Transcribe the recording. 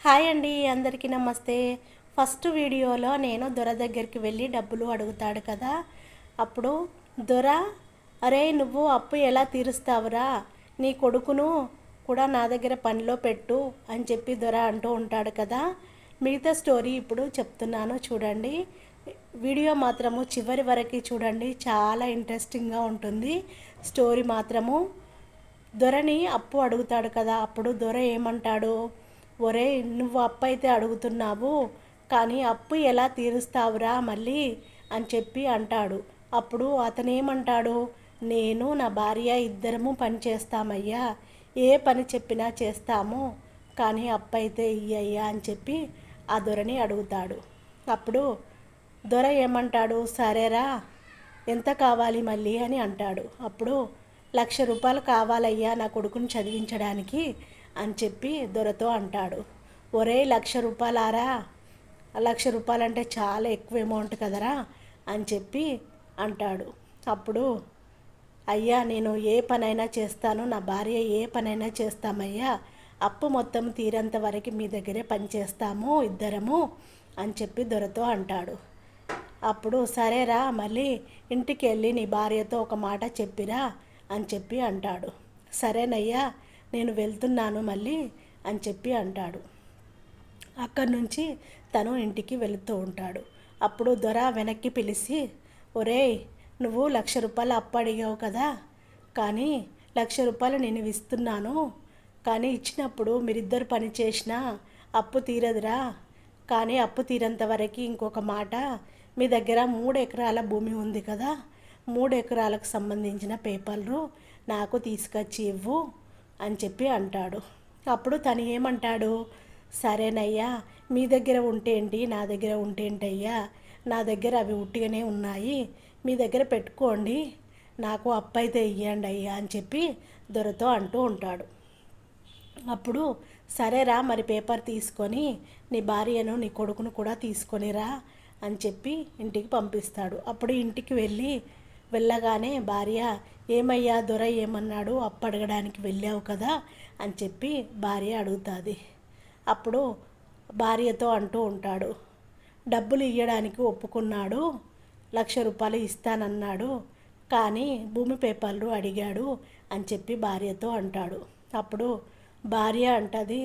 Hi అండి, అందరికీ నమస్తే. ఫస్ట్ వీడియోలో నేను దొర దగ్గరికి వెళ్ళి డబ్బులు అడుగుతాడు కదా, అప్పుడు దొర, అరే నువ్వు అప్పు ఎలా తీరుస్తావురా, నీ కొడుకును కూడా నా దగ్గర పనిలో పెట్టు అని చెప్పి దొర అంటూ ఉంటాడు కదా. మిగతా స్టోరీ ఇప్పుడు చెప్తున్నాను చూడండి. వీడియో మాత్రము చివరి వరకు చూడండి, చాలా ఇంట్రెస్టింగ్గా ఉంటుంది స్టోరీ మాత్రము. దొరని అప్పు అడుగుతాడు కదా, అప్పుడు దొర ఏమంటాడు, ఒరే నువ్వు అప్పు అయితే అడుగుతున్నావు కానీ అప్పు ఎలా తీరుస్తావురా మళ్ళీ అని చెప్పి అంటాడు. అప్పుడు అతనేమంటాడు, నేను నా భార్య ఇద్దరము పని చేస్తామయ్యా, ఏ పని చెప్పినా చేస్తాము, కానీ అప్పు అయితే ఇయ్యయ్యా అని చెప్పి ఆ దొరని అడుగుతాడు. అప్పుడు దొర ఏమంటాడు, సరేరా ఎంత కావాలి మళ్ళీ అని అంటాడు. అప్పుడు 1,00,000 రూపాయలు కావాలయ్యా నా కొడుకుని చదివించడానికి అని చెప్పి దొరతో అంటాడు. ఒరే 1,00,000 రూపాయలారా, 1,00,000 రూపాయలు అంటే చాలా ఎక్కువ అమౌంట్ కదరా అని చెప్పి అంటాడు. అప్పుడు అయ్యా నేను ఏ పనైనా చేస్తాను, నా భార్య ఏ పనైనా చేస్తామయ్యా, అప్పు మొత్తం తీరేంత వరకు మీ దగ్గరే పని చేస్తాము ఇద్దరము అని చెప్పి దొరతో అంటాడు. అప్పుడు సరేరా మళ్ళీ ఇంటికి వెళ్ళి నీ భార్యతో ఒక మాట చెప్పిరా అని చెప్పి అంటాడు. సరేనయ్యా నేను వెళ్తున్నాను మళ్ళీ అని చెప్పి అంటాడు. అక్కడి నుంచి తను ఇంటికి వెళుతూ ఉంటాడు. అప్పుడు దొర వెనక్కి పిలిచి, ఒరేయ్ నువ్వు 1,00,000 రూపాయలు అప్పు అడిగావు కదా, కానీ 1,00,000 రూపాయలు నేను ఇస్తున్నాను, కానీ ఇచ్చినప్పుడు మీరిద్దరు పని చేసినా అప్పు తీరదురా, కానీ అప్పు తీరేంత వరకు ఇంకొక మాట, మీ దగ్గర 3 ఎకరాల భూమి ఉంది కదా, 3 ఎకరాలకు సంబంధించిన పేపర్లు నాకు తీసుకొచ్చి ఇవ్వు అని చెప్పి అంటాడు. అప్పుడు తను ఏమంటాడు, సరేనయ్యా మీ దగ్గర ఉంటేంటి నా దగ్గర ఉంటేంటయ్యా, నా దగ్గర అవి ఉట్టిగానే ఉన్నాయి, మీ దగ్గర పెట్టుకోండి, నాకు అప్పు అయితే ఇవ్వండి అయ్యా అని చెప్పి దొరతో అంటూ ఉంటాడు. అప్పుడు సరేరా మరి పేపర్ తీసుకొని నీ భార్యను నీ కొడుకును కూడా తీసుకొనిరా అని చెప్పి ఇంటికి పంపిస్తాడు. అప్పుడు ఇంటికి వెళ్ళగానే భార్య, ఏమయ్యా దొర ఏమన్నాడు, అప్పు అడగడానికి వెళ్ళావు కదా అని చెప్పి భార్య అడుగుతుంది. అప్పుడు భార్యతో అంటూ ఉంటాడు, డబ్బులు ఇవ్వడానికి ఒప్పుకున్నాడు, 1,00,000 రూపాయలు ఇస్తానన్నాడు, కానీ భూమి పేపర్లు అడిగాడు అని చెప్పి భార్యతో అంటాడు. అప్పుడు భార్య అంటది,